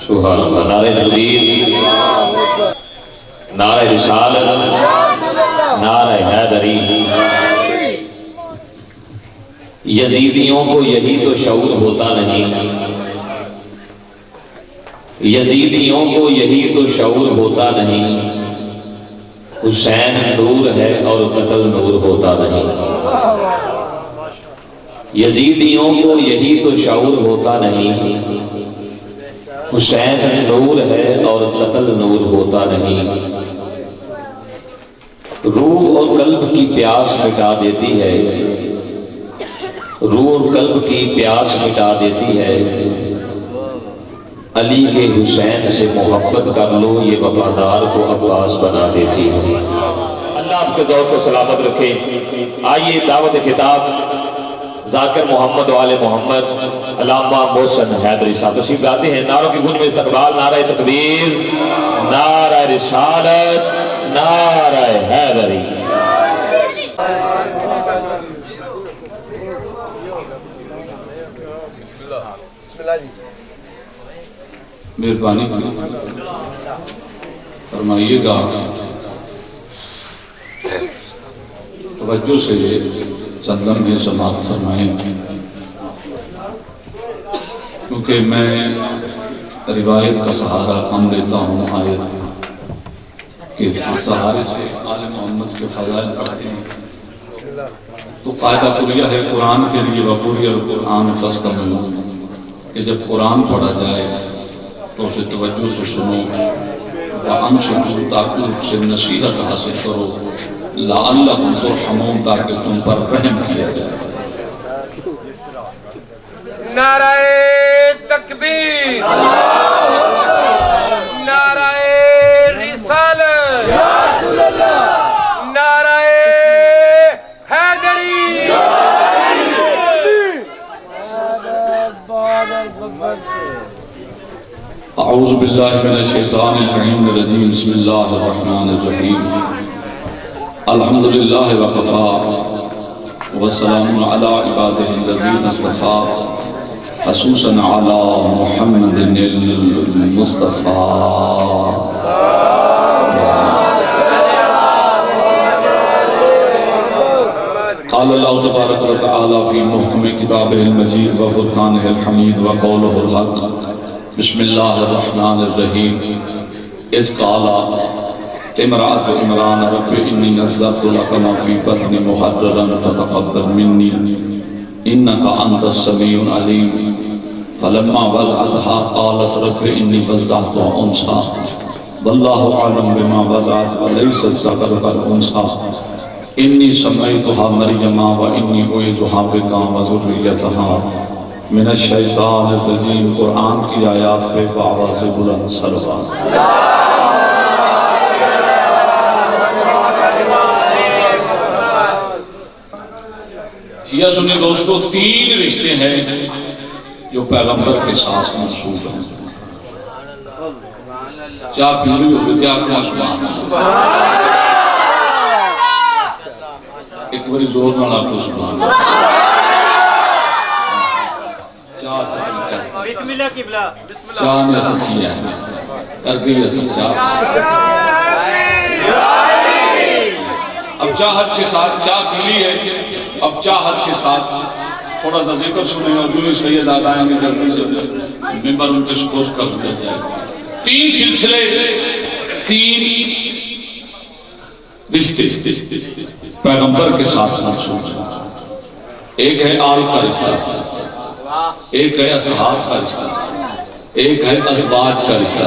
سبحان اللہ. نعرہ تکبیر، نعرہ رسالت، نعرہ حیدری. یزیدیوں کو یہی تو شعور ہوتا نہیں، یزیدیوں کو یہی تو شعور ہوتا نہیں. حسین نور ہے اور قتل نور ہوتا نہیں. یزیدیوں کو یہی تو شعور ہوتا نہیں. حسین نور ہے اور قتل نور ہوتا نہیں. روح اور قلب کی پیاس مٹا دیتی ہے، روح اور قلب کی پیاس مٹا دیتی ہے. علی کے حسین سے محبت کر لو، یہ وفادار کو عباس بنا دیتی ہے. اللہ آپ کے ذوق کو سلامت رکھے. آئیے دعوت خطاب ذاکر محمد و آل محمد علامہ محسن حیدری صاحب تشریف لاتے ہیں. نعروں کی گونج میں استقبال. نعرہ تکبیر، نعرہ رسالت، نعرہ حیدری. مہربانی فرمائیے گا، توجہ سے چند لمحے سماعت فرمائیں، کیونکہ میں روایت کا سہارا کم لیتا ہوں. آیت کہ سہارے سے آل محمد کے فضائل پڑھتے ہیں تو قاعدہ کلیہ ہے قرآن کے لیے وقوری القرآن فاستمعوا، کہ جب قرآن پڑھا جائے تو اسے توجہ سے سنو. وَأَنصِتُوا، تاکہ اس سے نصیحت حاصل کرو. لَعَلَّكُمْ تُرْحَمُونَ، تاکہ تم پر رحم کیا جائے. نعرہ تکبیر، نعرہ رسالت، نعرہ حیدری. اعوذ باللہ من الشیطان الرجیم. بسم اللہ الرحمن الرحیم. الحمدللہ وکفی والسلام علی عبادہ الذین اصطفی، خصوصاً علی محمد المصطفی. قال اللہ تبارک و تعالی فی محکم کتابہ المجید وفرقانہ الحمید وقولہ الحق. بسم اللہ الرحمن الرحیم. اذ قالت امرأة عمران رب انی نذرت لک ما فی بطنی محررا فتقبل منی انک انت السمیع العلیم. فلما وضعتها قالت رب انی وضعتها انثی واللہ اعلم بما وضعت وليس الذکر کالانثی انی سمیتها مریم وانی اعیذها بک وذریتها من الشیطان الرجیم. قرآن کی آیات پہ بآواز بلند صلوات. شیعہ سنی دوستو، تین رشتے ہیں جو پیغمبر کے ساتھ منسوب ہیں. چاہ پیڑی ہو گئی آخنا سبحان اللہ. ایک باری زور نہ لاکھو سبحان اللہ. چاہ نے اثر کیا ہے، کر گئی اثر چاہ. اب چاہت کے ساتھ چاہ کھلی ہے. اب چاہت کے ساتھ تھوڑا سا ذکر سنیں اور جو سید آئیں گے جلدی سے ممبر ان کے سپورٹ کر دیا جائے. تین سلسلے، تین رشتے پیغمبر کے ساتھ منسوب ہیں. ایک ہے آل کا رشتہ، ایک ہے اصحاب کا رشتہ، ایک ہے ازواج کا رشتہ.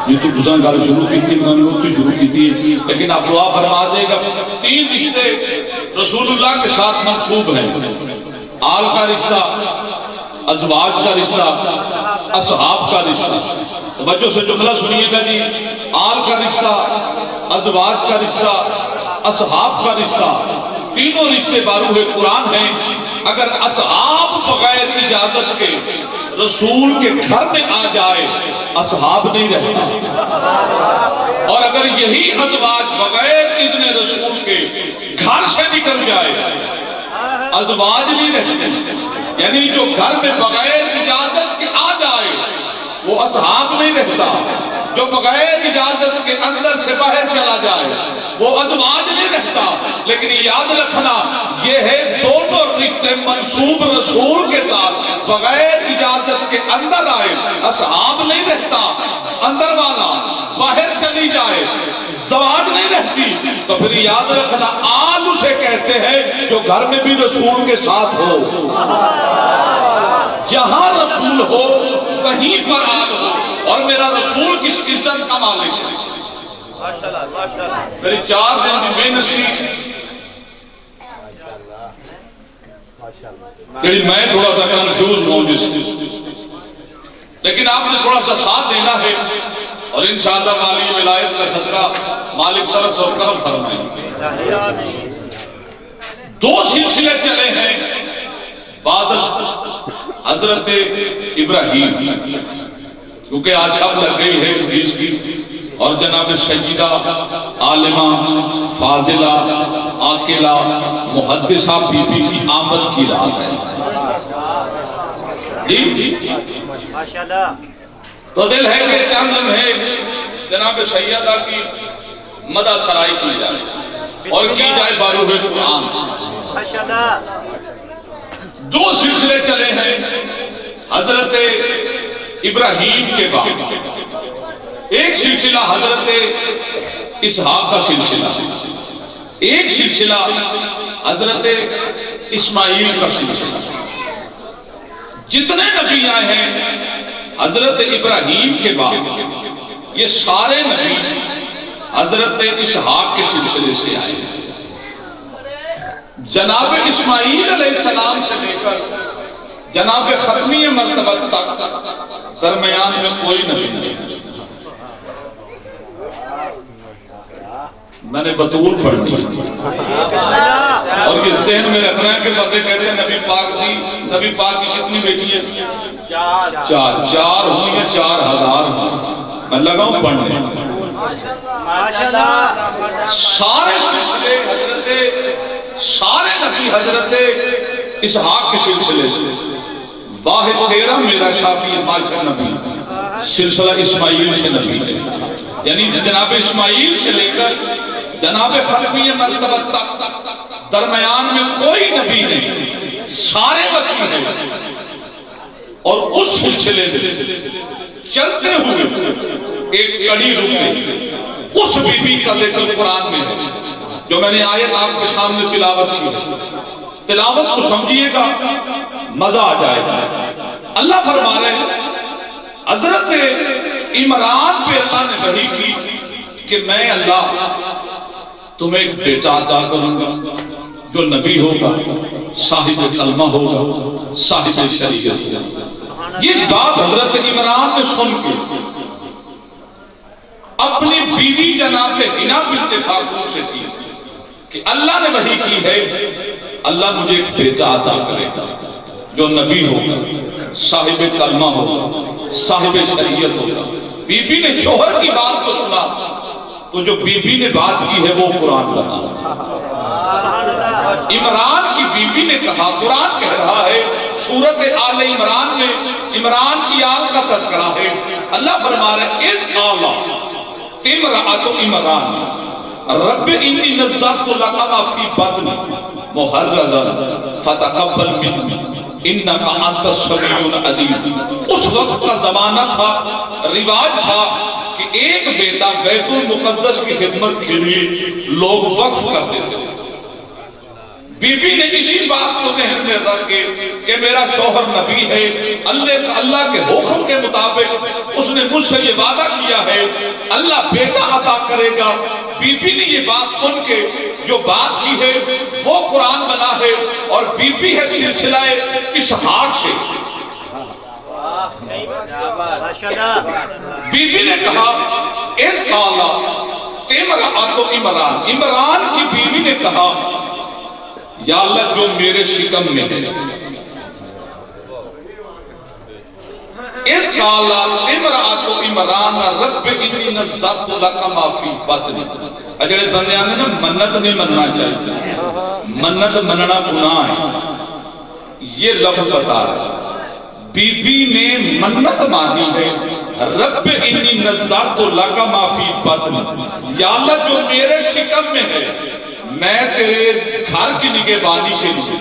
یہ تو دوسرا گال شروع کی تھی، میں نے وہ تو شروع کی تھی، لیکن آپ دعا فرما دے گا. تین رشتے رسول اللہ کے ساتھ منسوب ہیں. آل کا رشتہ، ازواج کا رشتہ، اصحاب کا رشتہ. توجہ سے جملہ سنیے گا جی. آل کا رشتہ، ازواج کا رشتہ، اصحاب کا رشتہ، تینوں رشتے باروح قرآن ہیں. اگر اصحاب بغیر اجازت کے رسول کے گھر میں آ جائے اصحاب نہیں رہتا، اور اگر یہی ازواج بغیر اذن رسول کے گھر سے نکل جائے ازواج نہیں رہتے. یعنی جو گھر میں بغیر اجازت کے آ جائے وہ وہ اصحاب نہیں رہتا جو بغیر اجازت کے اندر سے باہر چلا جائے، وہ ازواج نہیں رہتا۔ لیکن یاد رکھنا یہ ہے دونوں رشتے منسوب رسول کے ساتھ بغیر اجازت کے اندر آئے، اصحاب نہیں رہتا، اندر والا باہر چلی جائے، زواج نہیں رہتی۔ تو پھر یاد رکھنا آل اسے کہتے ہیں جو گھر میں بھی رسول کے ساتھ ہو، جہاں رسول ہو وہیں پر آل ہو، اور میرا رسول کس عزت کا مالک ہے۔ میری 4 دن کی محنت سی کہ میں تھوڑا سا کنفیوز ہوں جس، لیکن آپ نے تھوڑا سا ساتھ دینا ہے، اور انشاءاللہ مالی ولایت کا صدقہ مالک طرف اور کرم فرمائے۔ 2 سلسلے چلے ہیں بعد حضرت ابراہیم، کیونکہ آج شب لگ گئی ہے حدیث کی، اور جناب سیدہ عالمہ فاضلہ عاقلہ محدثہ بی بی کی آمد کی رات ہے۔ تو دل ہے کہ چند لمحے جناب سیدہ کی مدح سرائی کی جائے اور کی جائے باروح قرآن۔ 2 سلسلے چلے ہیں حضرت ابراہیم کے بعد، ایک سلسلہ حضرت اسحاق کا سلسلہ، ایک سلسلہ حضرت اسماعیل کا سلسلہ۔ جتنے نبی آئے ہیں حضرت ابراہیم کے بعد، یہ سارے نبی حضرت اسحاق کے سلسلے سے آئے ہیں۔ جناب اسماعیل علیہ السلام سے لے کر جناب ختمی مرتبہ تک درمیان میں کوئی نبی نہیں۔ میں نے بطول پڑھنی اور یہ ذہن میں رکھنا ہے کہ بندے کہتے ہیں نبی پاک کی کتنی بیٹی ہے؟ 4 ہوں یا 4000 ہوں، میں لگا ہوں پڑھنے۔ سارے سلسلے سارے نبی حضرت اسحاق کے سلسلے سے، واحد 13 میرا شافی ماشاء نبی سلسلہ اسماعیل سے نبی ہے، یعنی جناب اسماعیل سے لے کر جناب خلقی مرتبہ تک درمیان میں کوئی نبی نہیں، سارے مسیح ہیں۔ اور اس سلسلے سے چلتے ہوئے ایک کڑی رکے اس بی بی کا ذکر قرآن میں ہے، جو میں نے آیت آپ کے سامنے تلاوت کی ہے۔ تلاوت کو سمجھیے گا مزہ آ جائے گا۔ اللہ فرما رہے ہیں حضرت عمران پہ اللہ نے وحی کی کہ میں اللہ تمہیں ایک بیٹا عطا کروں گا جو نبی ہوگا، صاحب کلمہ ہوگا، صاحب شریعت ہوگا۔ یہ بات حضرت عمران نے سن کے اپنی بیوی جناب حنا بنت فاروق سے کی کہ اللہ نے وحی کی ہے اللہ مجھے ایک بیٹا عطا کرے گا جو نبی ہوگا، صاحب کلمہ ہوگا، صاحب شریعت ہوگا۔ بی بی نے شوہر کی بات کو سنا تو جو بی بی نے بات کی ہے وہ قرآن بنا۔ عمران کی بی بی نے کہا، قرآن کہہ رہا ہے سورت آل عمران میں عمران کی آل کا تذکرہ ہے، اللہ فرما رہے ہیں اِذْ قَالَ امرأۃ عمران رب انی نذرت لک ما فی بطنی محررا فتقبل منی انک انت السمیع العلیم۔ اس وقت کا زمانہ تھا، رواج تھا کہ ایک بیٹا بیت المقدس کی خدمت کے لیے لوگ وقف کرتے تھے۔ بی بی نے اسی بات کو ذہن میں رکھ کے کہ میرا شوہر نبی ہے، اللہ کے حکم کے مطابق اس نے مجھ سے یہ وعدہ کیا ہے اللہ بیٹا عطا کرے گا۔ بی بی نے یہ بات سن کے جو بات کی ہے وہ قرآن بنا ہے، اور بی بی ہے سلسلہ اسحاق سے۔ بی بی نے کہا اِذْ قَالَ امرأۃ عمران، عمران کی بیوی نے کہا یا اللہ جو میرے شکم میں ہے، اِذْ قَالَ امرأۃ عمران رب انی نذرت لک ما فی بطنی۔ اجڑے بندے آنے نا منت نہیں مننا چاہیے، منت مننا گناہ ہے، یہ لفظ بتا رہا ہے۔ بی بی نے منت مانی ہے رب انی نذرت لک ما فی بطنی، یا اللہ جو میرے شکم میں ہے میں تیرے گھر کی نگہبانی کے لیے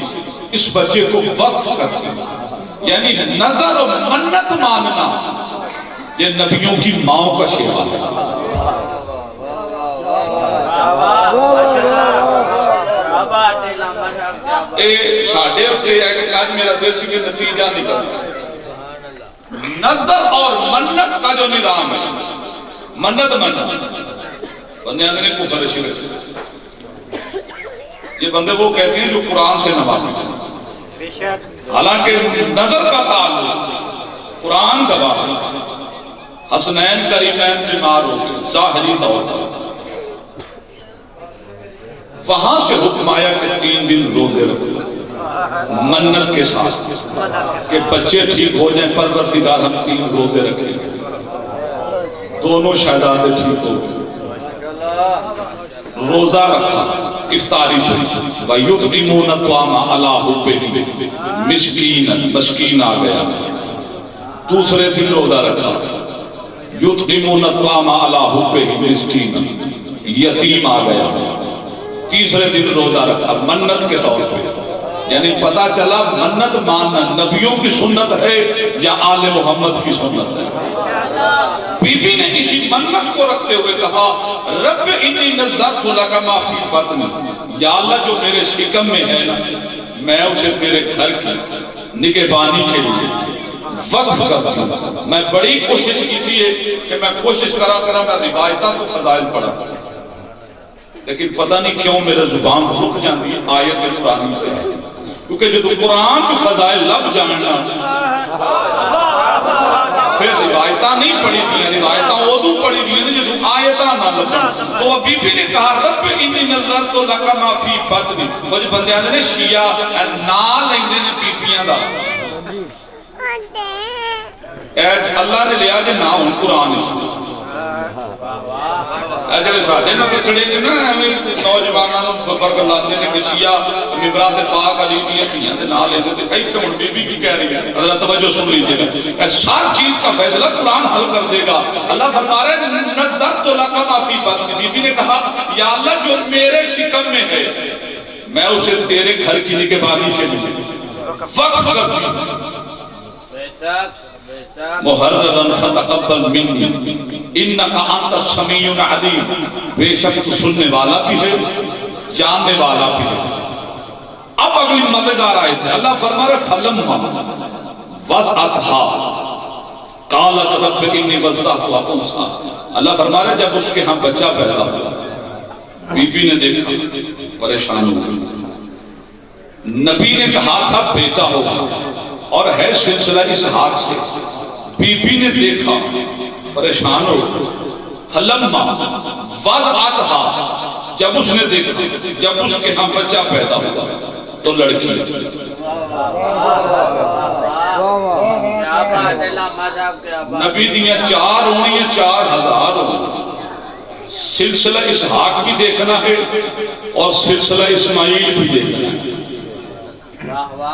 اس بچے کو وقف کرتی ہوں۔ یعنی نظر و منت ماننا یہ نبیوں کی ماں کا شیوا ہے۔ اے ساڑھے اپنے ایک آج میرا دل سے کہ نتیجہ نکل نظر اور منت کا جو نظام ہے، منت بندے آدھے نے کفر شرک، یہ بندے وہ کہتے ہیں جو قرآن سے نوازے، حالانکہ نظر کا تعلق قرآن گواہ ہے۔ حسنین کریمین بیمار ہو گئے ظاہری طور پر، وہاں سے حکم آیا کہ 3 دن روزے رکھو منت کے ساتھ کہ بچے ٹھیک ہو جائیں، پروردگار ہم 3 روزے رکھیں۔ دونوں شہزادے ٹھیک ہو گئے، روزہ رکھا، افطاری پڑھی، وَيُطْعِمُونَ الطَّعَامَ عَلَىٰ حُبِّهِ مِسْكِينًا، مسکین آ گیا۔ دوسرے دن روزہ رکھا، يُطْعِمُونَ الطَّعَامَ عَلَىٰ حُبِّهِ مِسْكِينًا، یتیم آ گیا۔ تیسرے دن روزہ رکھا منت کے طور پہ، یعنی پتا چلا منت ماننا نبیوں کی سنت ہے یا آل محمد کی سنت ہے۔ بی بی نے اسی منت کو رکھتے ہوئے کہا رب انی نذرت لک ما فی بطنی، یا اللہ جو میرے شکم میں ہے میں اسے تیرے گھر کی نگہبانی کے لیے وقف کرتا ہوں۔ میں بڑی کوشش کی تھی کہ میں کوشش کرا میں روایتاں کو فضائل پڑھا، لیکن پتہ نہیں کیوں میرے زبان رک جاتی ہے آیت قرآن پہ، کیونکہ جو قرآن کی فضائل لب جاننا پھر روایتاں نہیں پڑھی دیا، روایتاں اردو پڑھی دیا جو آیتاں نہ لبن۔ تو وہ بی بی نے کہا رب انی نذرت لک ما فی بطنی، کچھ بندیاں نے شیعہ نام لیندے نے بیبییاں دا، اللہ نے لیا جی نام ہوں قرآن ہے۔ اگر ساڑھے نہ کچھڑے کے نا ہمیں نوجوانوں برگ لاندے نے کہ شیعہ ممبرات پاک علی دیئے تھیاں دے نہ لیندے تھے، کئی چھوڑ بی بی کی کہہ رہی ہے، حضرت توجہ سن لیجئے گا، سار چیز کا فیصلہ قرآن حل کر دے گا۔ اللہ فرما رہے نذرت لک ما فی بطنی، بی بی نے کہا یا اللہ جو میرے شکم میں ہے میں اسے تیرے گھر کی نگہبانی کے لیے وقف کرتی ہوں۔ محررن فتقبل منی انکا انت السمیع العلیم، بے شک تو سننے والا بھی ہے جاننے والا بھی ہے۔ اب اگلی مددگار آئے تھے، اللہ فرما رہے فلما وضعتھا قالت رب انی وضعتھا انثی، اللہ فرما رہے جب اس کے ہاں بچہ پیدا ہوا بی بی نے دیکھا پریشان ہو گئی، نبی نے کہا تھا بیٹا ہوگا اور ہے سلسلہ اسحاق سے، بی بی نے دیکھا پریشان ہو فلما وضعتھا جب اس نے دیکھا جب اس کے ہاں بچہ پیدا ہوا تو لڑکی، نبی دیاں 4 ہونی ہیں 4000 ہونی، سلسلہ اسحاق بھی دیکھنا ہے اور سلسلہ اسماعیل بھی دیکھنا ہے۔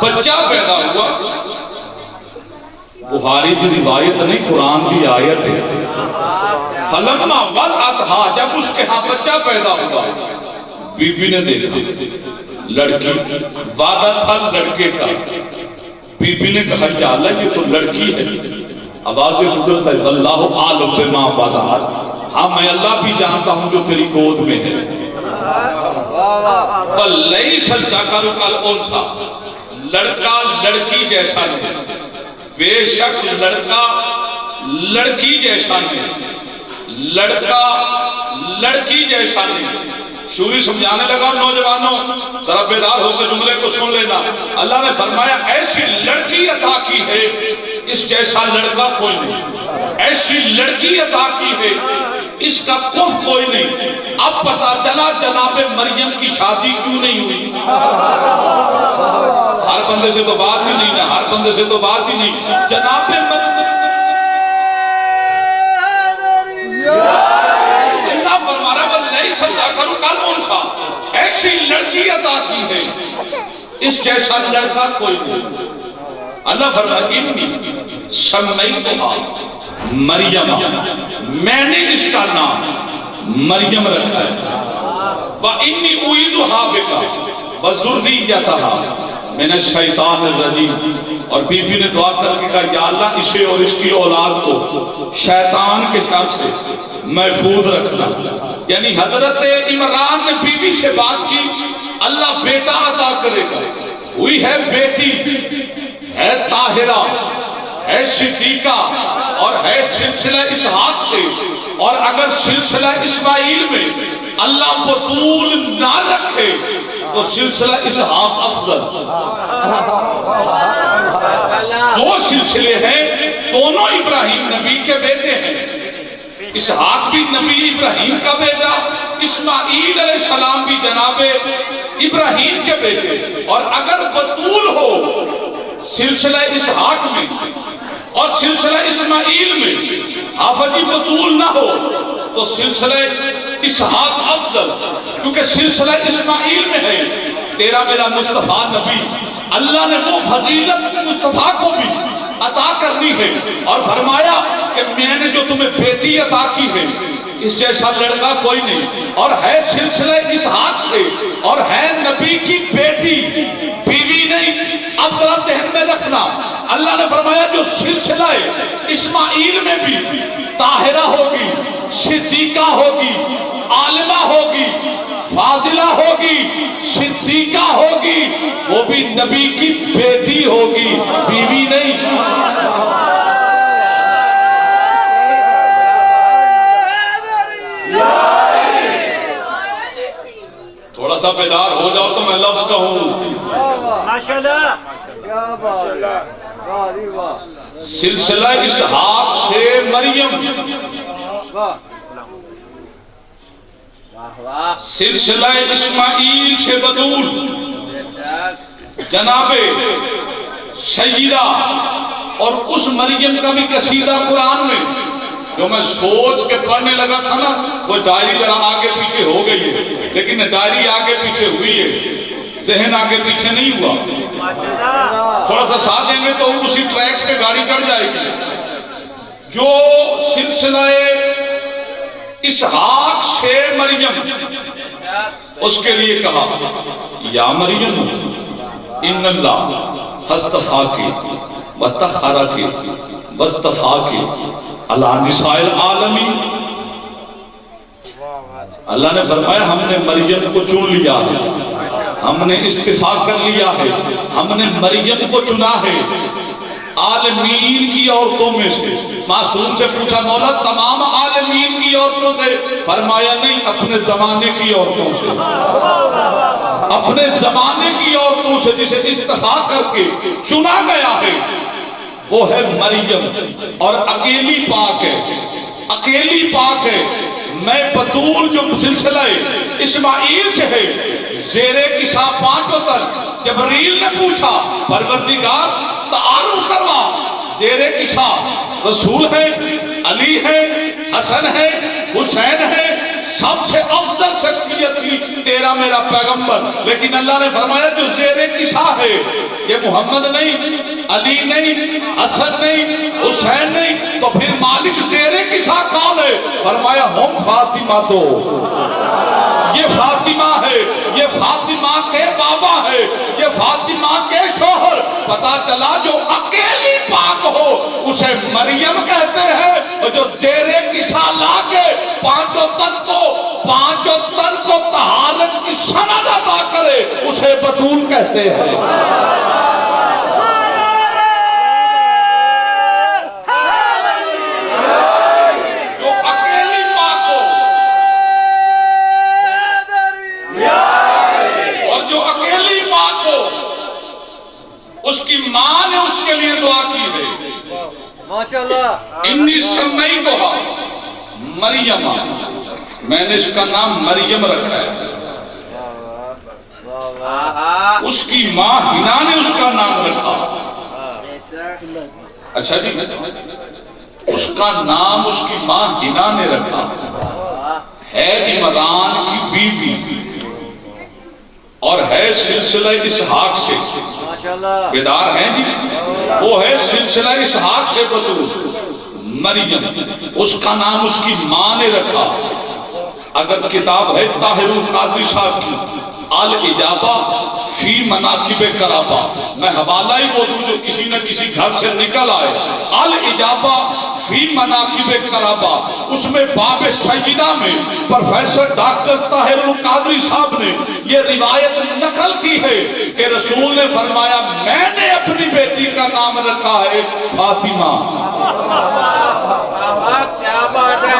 بچہ پیدا ہوا، بخاری کی روایت نہیں قرآن کی آیت ہے، فلما وضعتھا جب اس کے ہاں بچہ پیدا ہوا بی بی نے دیکھا لڑکی، وعدہ تھا لڑکے کا، بی بی نے کہا یا اللہ یہ تو لڑکی ہے، آواز گزرتا ہے اللہ عالم بما وضعت، ہاں میں اللہ بھی جانتا ہوں جو تیری گود میں ہے، فَلَيْسَ الذَّكَرُ كَالْأُنثَىٰ، لڑکا لڑکی جیسا نہیں، بے شک لڑکا لڑکی جیسا نہیں، لڑکا لڑکی جیسا نہیں۔ شوری سمجھانے لگا نوجوانوں ذرا بیدار ہو کے جملے کو سن لینا، اللہ نے فرمایا ایسی لڑکی عطا کی ہے اس جیسا لڑکا کوئی نہیں، ایسی لڑکی عطا کی ہے اس کا کف کوئی نہیں۔ اب پتا چلا جناب مریم کی شادی کیوں نہیں ہوئی، ہر بندے سے تو بات ہی نہیں نا، ہر بندے سے تو بات ہی نہیں، جناب مریم اللہ فرما رہا ہے نہیں سمجھا کرو کل انسا ایسی لڑکی عطا کی ہے اس جیسا لڑکا کوئی نہیں۔ اللہ فرما انی سمیتھا مریم، میں نے اس کا نام مریم رکھا ہے۔ وَإِنِّي أُعِيذُهَا بِكَ وَذُرِّيَّتَهَا مِنَ الشَّيْطَانِ الرَّجِيمِ۔ اور بی بی نے دعا کر کے کہا یا اللہ اسے اور اس کی اولاد کو شیطان کے شر سے محفوظ رکھنا۔ یعنی حضرت عمران نے بی بی سے بات کی، اللہ بیٹا عطا کرے گا، ہوئی ہے بیٹی، ہے طاہرہ، ہے صدیقہ اور ہے سلسلہ اسحاق سے، اور اگر سلسلہ اسماعیل میں اللہ بطول نہ رکھے تو سلسلہ اسحاق افضل۔ دو سلسلے ہیں، دونوں ابراہیم نبی کے بیٹے ہیں، اسحاق بھی نبی ابراہیم کا بیٹا، اسماعیل علیہ السلام بھی جناب ابراہیم کے بیٹے، اور اگر بطول ہو سلسلہ اسحاق میں اور سلسلہ اسماعیل میں آفتی بطول نہ ہو تو سلسلہ اسحاق افضل، کیونکہ سلسلہ اسماعیل میں ہے تیرا میرا مصطفیٰ نبی، اللہ نے وہ فضیلت مصطفیٰ کو بھی عطا کرنی ہے، اور فرمایا کہ میں نے جو تمہیں بیٹی عطا کی ہے اس جیسا لڑکا کوئی نہیں، اور ہے سلسلہ اسحاق سے اور ہے نبی کی بیٹی، بیوی نہیں۔ اب ذرا ذہن میں رکھنا، اللہ نے فرمایا جو سلسلہ اسماعیل میں بھی طاہرہ ہوگی، صدیقہ ہوگی، عالمہ ہوگی، فاضلہ ہوگی، صدیقہ ہوگی، وہ بھی نبی کی بیٹی ہوگی، بیوی نہیں۔ تھوڑا سا بیدار ہو جاؤ تو میں لفظ کہوں۔ سلسلہ اسحاق سے مریم، سلسلہ اسماعیل سے بطول، جناب سیدہ، اور اس مریم کا بھی قصیدہ قرآن میں جو میں سوچ کے پڑھنے لگا تھا نا، وہ ڈائری ذرا آگے پیچھے ہو گئی ہے، لیکن ڈائری آگے پیچھے ہوئی ہے، ذہن آگے پیچھے نہیں ہوا۔ تھوڑا سا ساتھ دیں گے تو اسی ٹریک پہ گاڑی چڑھ جائے گی۔ جو سلسلہ اسحاق سے مریم، اس کے لیے کہا یا مریم ان اللہ اصطفاکی وطہرکی واصطفاکی علی نساء العالمین۔ اللہ نے فرمایا ہم نے مریم کو چن لیا ہے، ہم نے استفاء کر لیا ہے، ہم نے مریم کو چنا ہے عالمین کی عورتوں میں سے۔ معصوم سے پوچھا مولا تمام عالمین کی عورتوں سے؟ فرمایا نہیں، اپنے زمانے کی عورتوں سے، اپنے زمانے کی عورتوں سے جسے استفاء کر کے چنا گیا ہے وہ ہے مریم، اور اکیلی پاک ہے، اکیلی پاک ہے۔ میں بطول جو سلسلہ اسماعیل سے ہے، زیر کسا پانچوں تک جبریل نے پوچھا پروردگار تعارف کروا، زیر کسا رسول ہے، علی ہے، حسن ہے، حسین ہے، سب سے افضل شخصیت کی تیرا میرا پیغمبر، لیکن اللہ نے فرمایا جو زیر کسا ہے یہ محمد نہیں، علی نہیں، حسن نہیں، حسین نہیں، تو پھر مالک زیر کسا کون ہے؟ فرمایا ہم فاطمہ تو، یہ فاطمہ ہے، یہ فاطمہ کے بابا ہے، یہ فاطمہ کے شوہر۔ پتا چلا جو اکیلی پاک ہو اسے مریم کہتے ہیں، اور جو زیر کسا لا کے پانچوں تن کو طہارت کی سند عطا کرے اسے بطول کہتے ہیں۔ اس کی ماں نے اس کے لیے دعا کی ہے، ماشاءاللہ، انی سمیتھا مریم، میں نے اس کا نام مریم رکھا ہے۔ اس کی ماں ہنا نے اس کا نام رکھا۔ اچھا جی، اس کا نام اس کی ماں ہنا نے رکھا، ہے عمران کی بیوی اور ہے سلسلہ اسحاق سے، بیدار ہیں جی، وہ ہے سلسلہ اسحاق سے بطول مریم، اس کا نام اس کی ماں نے رکھا۔ اگر کتاب ہے طاہر القادری صاحب کی الاجابہ فی مناقب کرابہ، میں حوالہ ہی بولوں جو کسی نہ کسی گھر سے نکل آئے، الاجابہ فی مناقب کرابہ، اس میں باب سیدہ میں پروفیسر ڈاکٹر طاہر القادری صاحب نے یہ روایت نقل کی ہے کہ رسول نے فرمایا میں نے اپنی بیٹی کا نام رکھا ہے فاطمہ۔ کیا بات ہے،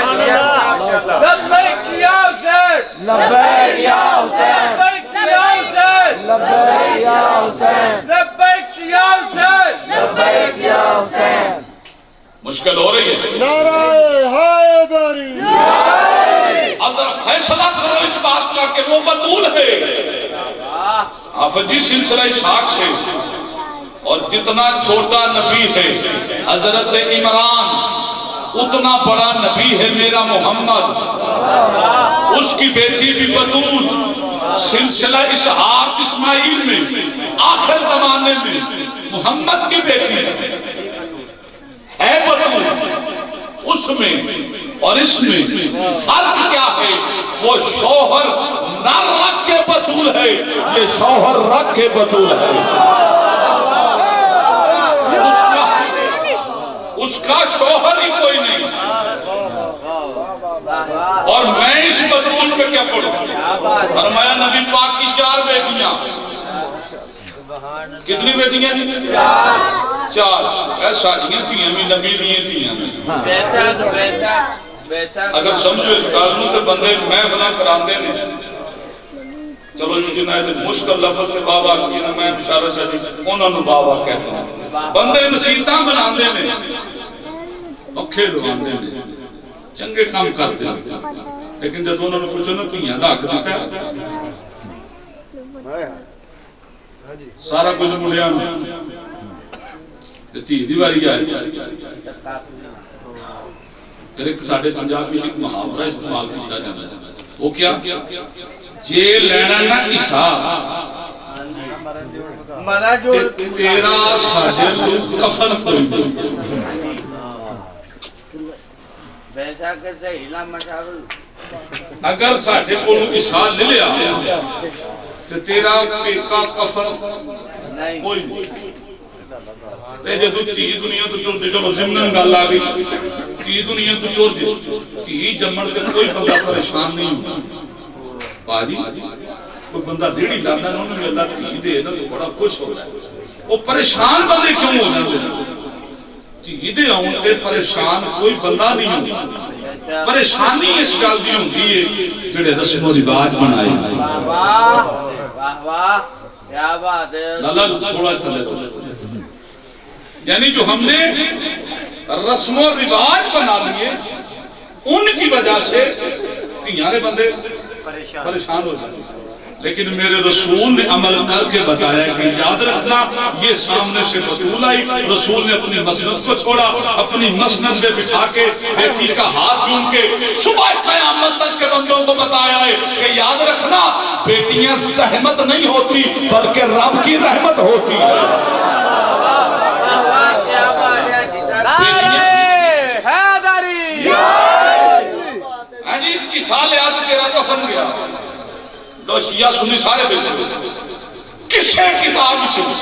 لبیک یا حسین، لبیک یا حسین، لبیک یا حسین، لبیک یا حسین، لبیک یا حسین، لبیک یا حسین۔ مشکل ہو رہی ہے، نعرہ حیدری، اگر فیصلہ کرو اس بات کا کہ وہ بطول ہے۔ حافظ جی سلسلہ اسحاق سے، اور جتنا چھوٹا نبی ہے حضرت عمران، اتنا بڑا نبی ہے میرا محمد، اس کی بیٹی بھی بطول۔ سلسلہ اسحاق اسماعیل میں آخر زمانے میں محمد کی بیٹی ہے بطول، اس میں اور اس میں فرق کیا ہے؟ وہ شوہر نہ رکھ کے بطول ہے، یہ شوہر رکھ کے بطول ہے۔ اس کا شوہر ہی کوئی نہیں، اور میں اس بطول پہ کیا پڑھوں؟ فرمایا نبی پاک کی 4 بیٹیاں، کتنی بیٹیاں؟ 4 شادیاں تھیں ہمیں نبی دیئے تھیں ہمیں۔ اگر سمجھو اس قانون تے بندے محفلہ کراندے نے، چلو جنہیں مشکل لفظ نے بابا کی نا میں اشارہ سے انہوں نے بابا کہتے ہیں، بندے نصیحتاں بناندے نے، پکھے لواندے نے، چنگے کام کرتے ہیں، لیکن جب انہوں نے پوچھو نا تیاں دا حق دیتا ہے سارا کچھ مڑیا تی دیواری آئے۔ پھر ایک ساڑھے پنجاب میں ایک محاورہ استعمال کیا جانا ہے، وہ کیا؟ جے لینا نا حساب تیرا ساڑھے لوگ کفن کوئی اگر ساڑھے کو لوگ حساب لے لیا تو تیرا پیکا کفن کوئی نہیں۔ جب تی دنیا تو چور دے جو زمنن گال آگئی، تی دنیا تو چور دے تی جمڑ کے کوئی بندہ پریشان نہیں ہوتا۔ پاجی کوئی بندہ دیڑی لانا ہے انہوں نے اللہ تی دے نا تو بڑا خوش ہو رہا ہے۔ وہ پریشان بندے کیوں ہو جاتے ہیں؟ تی دے آؤں دے پریشان کوئی بندہ نہیں ہوتا۔ پریشانی اس گال دی ہوتی ہے جڑے رسم و رواج بنائے۔ لالا تھوڑا چلے تو یعنی جو ہم نے رسم و رواج بنا لیے ان کی وجہ سے تیارے بندے پریشان ہو جاتے، لیکن میرے رسول نے عمل کر کے بتایا کہ یاد رکھنا یہ سامنے سے بطول آئی، رسول نے اپنی مسند کو چھوڑا، اپنی مسند پہ بچھا کے بیٹی کا ہاتھ چوم کے صبح قیامت تک کے بندوں کو بتایا ہے کہ یاد رکھنا بیٹیاں زحمت نہیں ہوتی بلکہ رب کی رحمت ہوتی ہے۔ سالے آج تیرا کفن گیا دو شیعہ سنی سارے بیٹھے ہوئے کسے کتاب چلی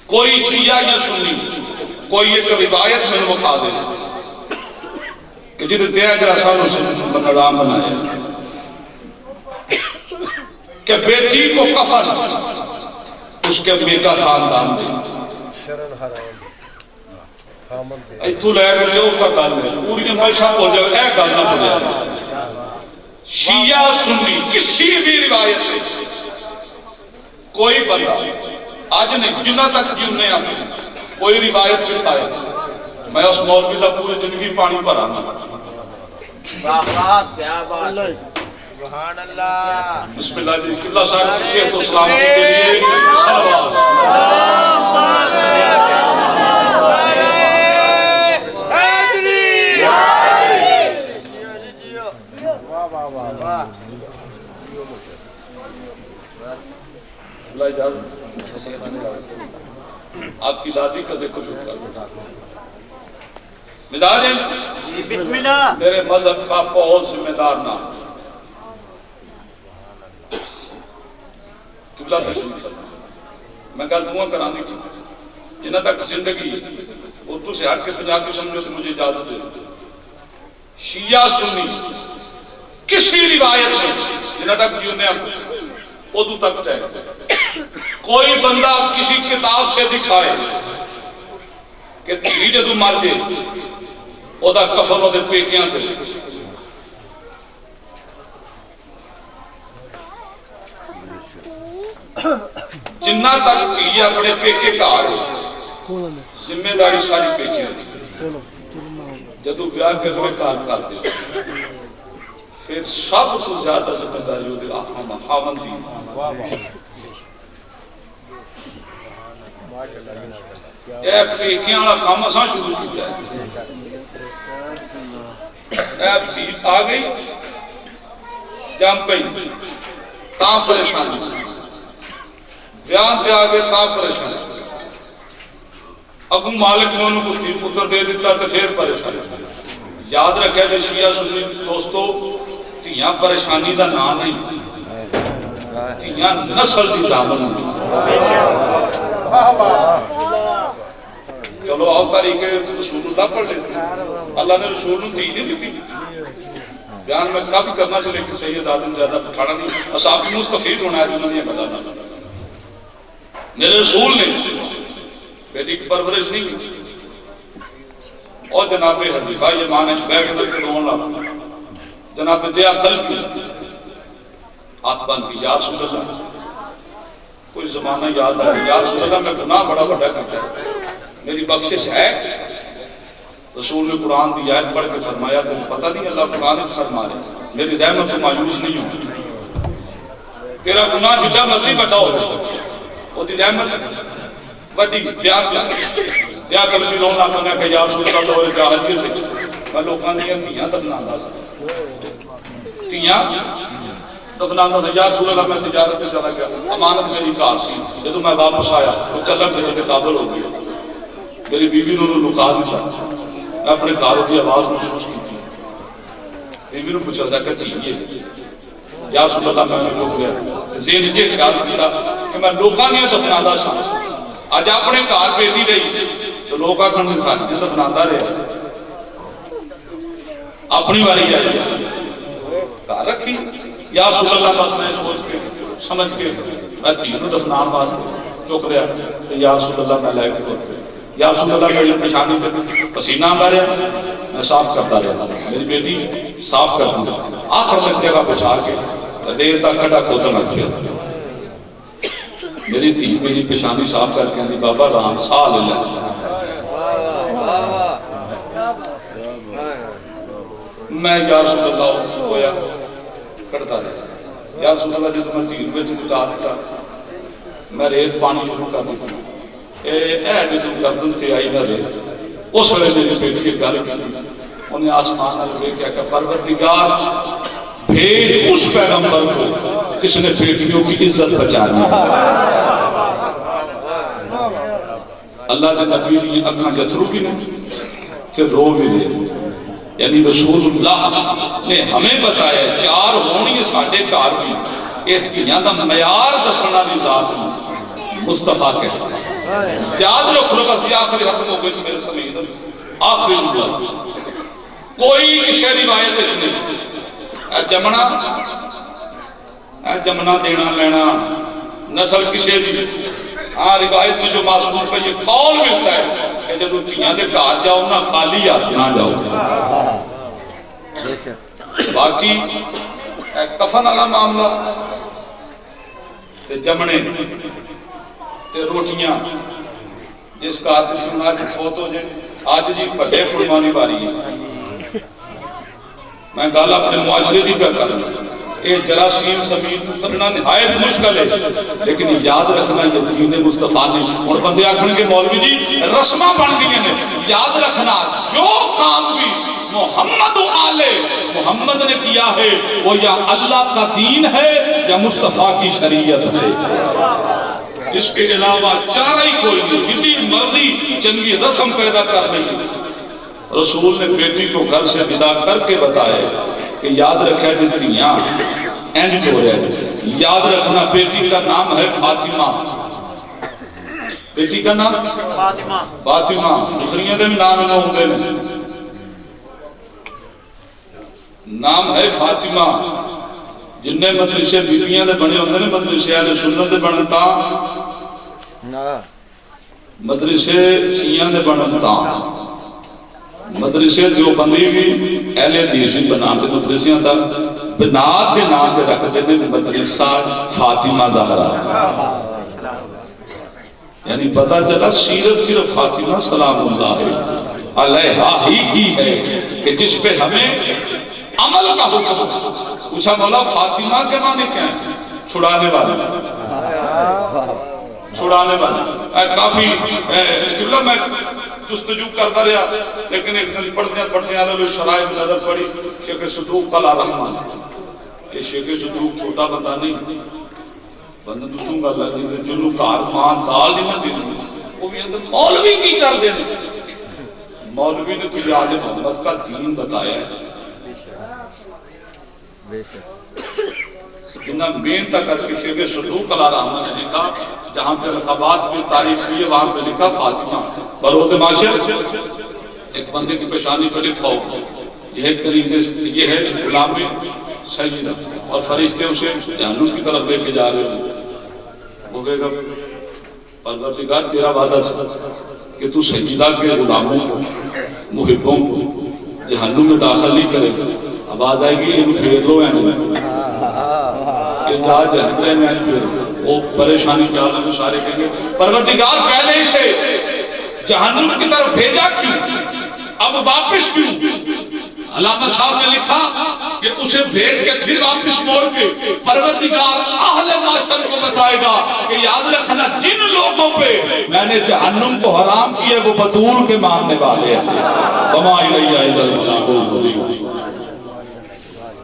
کوئی شیعہ یا سنی کوئی ایک روایت میں وفا دے کہ جنہیں 13 سالوں سے نظام بنایا کہ بیٹی کو کفن اس کے بیٹا خاندان دے ایتھو لے کر لے کا گل ہے پوری ہمیشہ ہو جائے اے گل نہ ہو جائے شیعہ سنی کسی بھی روایت ہے کوئی بندہ آج نہیں جنہ تک جیونے آتے کوئی روایت بتائے میں اس مولوی کا پوری زندگی پانی بھرا کیا بات ہے سبحان اللہ بسم اللہ جی اللہ صاحب کی صحت و سلامتی کے لیے صلوات اللہ اجازت آپ کی دادی کا ذکر شکر مزاج ہے بسم اللہ میرے مذہب کا بہت ذمہ دار نہ قبلہ تشریف فرما میں گل دعا کرانے کی جنہ تک زندگی اردو سے ہٹ کے پنجابی سمجھو تو مجھے اجازت دے دو شیعہ سنی کسی روایت میں جنہ تک جیونے ادو تک چاہے کوئی بندہ کسی کتاب سے دکھائے کہ تھی جدو مر جائے او دا کفن او دے پیکیاں دے جنہ تک تھی اپنے پیکے کا آرے ذمہ داری ساری پیکیاں دی جدو بیاہ کے ہوئے کار کر دے پھر سب تو زیادہ ذمہ داری ہو دے خاوند دی اے پیکیاں والا کام اساں شروع کیتا ہے اے تھی آ گئی جم پئی تاں پریشانی بیان دے آگے تاں پریشانی ابو مالک نے انہوں کو پتر دے دیتا تو پھر پریشانی یاد رکھے جو شیعہ سنی دوستو تیاں پریشانی دا نام نہیں تیاں نسل دی دامن چلو آؤ تاریخ رسول اللہ پڑھ لیتے اللہ نے رسول اللہ دی نہیں دیتی بیان میں کافی کرنا چلے کہ سید آدم زیادہ پٹھانا نہیں اصحاب مستفید ہونا ہے جنہوں نے یہ بتانا میرے رسول نے بیٹی کی پرورش نہیں کی اور جناب حضیفہ یہ مانے بیٹھ کے رون لگا جناب دیا قلب کی ہاتھ بند کی یا رسول اللہ کوئی زمانہ یاد ہے یا رسول اللہ میں گناہ بڑا بڑا کرتا ہے میری بخشش ہے رسول نے قرآن دی آیت پڑھ کے فرمایا تو پتہ نہیں اللہ قرآن نے فرما رہے میری رحمت تو مایوس نہیں ہوں تیرا گناہ جتنا مرضی بڑا ہو جائے وہ دی رحمت بڑی بیان کیا کلمی رون آپ نے کہ یا رسول اللہ ہوئے جاہلیت میں لوگاں دیا تیاں دفناندہ سا تیاں دفناندہ سا یا رسول اللہ میں تجارت پہ چلا گیا امانت میری کار سی جب میں واپس آیا وہ چلن پھر کے قابل ہو گیا میری بیوی نے انہوں لکھا دیتا میں اپنے کاروں کی آواز محسوس کی تھی بیوی نے پوچھا تھا کہ تھی یا رسول اللہ میں نے چک گیا ذہن جی خیال کیا کہ میں لوگاں دیا دفناندہ سا آج اپنے کار بیٹی رہی تو لوگ آکھن کے ساتھ جب دفناندہ رہے اپنی باری جائے کار رکھی یا رسول اللہ بس میں سوچ کے سمجھ کے میں تینوں دفنان واسطے چک رہا تو یا رسول اللہ میں لائے کے یا رسول اللہ میری پیشانی پہ پسینہ آ رہا میں صاف کرتا رہا میری بیٹی صاف کرتی آخر میں جگہ بچا کے دیر تک کھڑا کھوتا لگ گیا میری تھی میری پیشانی صاف کر کے اندھی بابا رام سال اللہ میں یا رسول اللہ ہویا کرتا رہا یا رسول اللہ جب میں تین میں چکتا دیتا میں ریت پانی شروع کر دیتا اے جو تم گردن تے آئی نہ ریت اس وقت میری بیٹی کے گھر کی انہیں آسمان نے کیا کہ پروردگار بھیج اس پیغمبر کو کس نے بیٹیوں کی عزت بچانی اللہ نے نبی نے اکھاں جترو بھی نہیں پھر رو بھی لے یعنی رسول اللہ نے ہمیں بتایا چار ہونی ساڑھے کار بھی ایک تیاں دا معیار دسنا بھی ذات مصطفیٰ کہتا ہے یاد رکھ لو بس یہ آخری ختم ہو گئی میرے تمید آخری جملہ کوئی کسی روایت نہیں جمنا دینا لینا نسل کسی دی ہاں روایت میں جو معصوم پہ یہ قول ملتا ہے کہ جب تیاں دے کہا جاؤ نہ خالی ہاتھ نہ جاؤ باقی کفن والا معاملہ تے جمنے تے روٹیاں جس کا آدمی آج فوت ہو جائے آج جی بڑے قربانی باری ہے میں گالا اپنے معاشرے دی کر کرنا یہ جراثیم زمین کرنا نہایت مشکل ہے لیکن یاد رکھنا یہ دین مصطفیٰ نے اور بندے آکھنے کے مولوی جی رسمہ بن گئی ہیں یاد رکھنا جو کام بھی محمد و آلے محمد نے کیا ہے وہ یا اللہ کا دین ہے یا مصطفیٰ کی شریعت ہے اس کے علاوہ چارہ ہی کوئی نہیں جتنی مرضی جنگی رسم پیدا کر رہی ہے رسول نے بیٹی کو گھر سے ودا کر کے بتایا کہ یاد رکھا دیتیاں اینڈ ہو رہا ہے، یاد رکھنا بیٹی کا نام ہے فاطمہ، بیٹی کا نام فاطمہ، دوسریاں دے بھی نام نہ ہوندے نے، نام ہے فاطمہ۔ جننے مدرسے بیبیاں دے بنے ہوندے نے مدرسے اہل سنت دے بنن تا، مدرسے شیعہ دے بنن تا، مدرسے دیوبندی بھی اہل حدیث بھی بنا دے مدرسیاں دا بناد دے نام دے رکھ دے نے مدرسہ فاطمہ زہرا، یعنی پتہ چلا سیرت صرف فاطمہ سلام اللہ علیہا ہی کی ہے کہ جس پہ ہمیں عمل کا حکم۔ پوچھا مولا فاطمہ کے معنی کیا ہے؟ چھڑانے والی، چھڑانے والی۔ کافی قبلہ میں جستجو کرتا رہا، لیکن ایک دن پڑھنے آنے شرائع میں نظر پڑی شیخ صدوق قلعہ رحمان۔ یہ شیخ صدوق چھوٹا بندہ نہیں، بندہ دوسروں گا لگی جنہوں کارمان دال نہیں نہ دینے، وہ بھی اندر مولوی کی کر دینے۔ مولوی نے تجھے آل محمد کا دین بتایا ہے، جنہاں محنت کر کے شیخ صدوق قلعہ رحمان نے لکھا، جہاں پہ رقبات میں تعریف کی ہے وہاں پہ لکھا فاطمہ بروز معاشر ایک بندے کی پیشانی پہ لکھا ہو، یہ ایک طریقے سے یہ ہے غلام سیدہ، اور فرشتے اسے جہنم کی طرف لے کے جا رہے ہیں۔ وہ کہے گا پروردگار تیرا وعدہ کہ تو سیدہ کے غلاموں کو محبوں کو جہنم میں داخل نہیں کرے گا۔ آواز آئے گی انہوں پھیر لو ہیں کہ جا جہنم میں پھیر وہ پریشانی کے عالم میں سارے کہیں گے پروردگار پہلے ہی سے جہنم کی طرف بھیجا کیوں، اب واپس کیوں؟ علامہ صاحب نے لکھا کہ اسے بھیج کے پھر واپس موڑ کے پروردگار اہل معاشر کو بتائے گا کہ یاد رکھنا جن لوگوں پہ میں نے جہنم کو حرام کیا وہ بطول کے ماننے والے ہیں۔ وما الیہ الا البلاغ المبین۔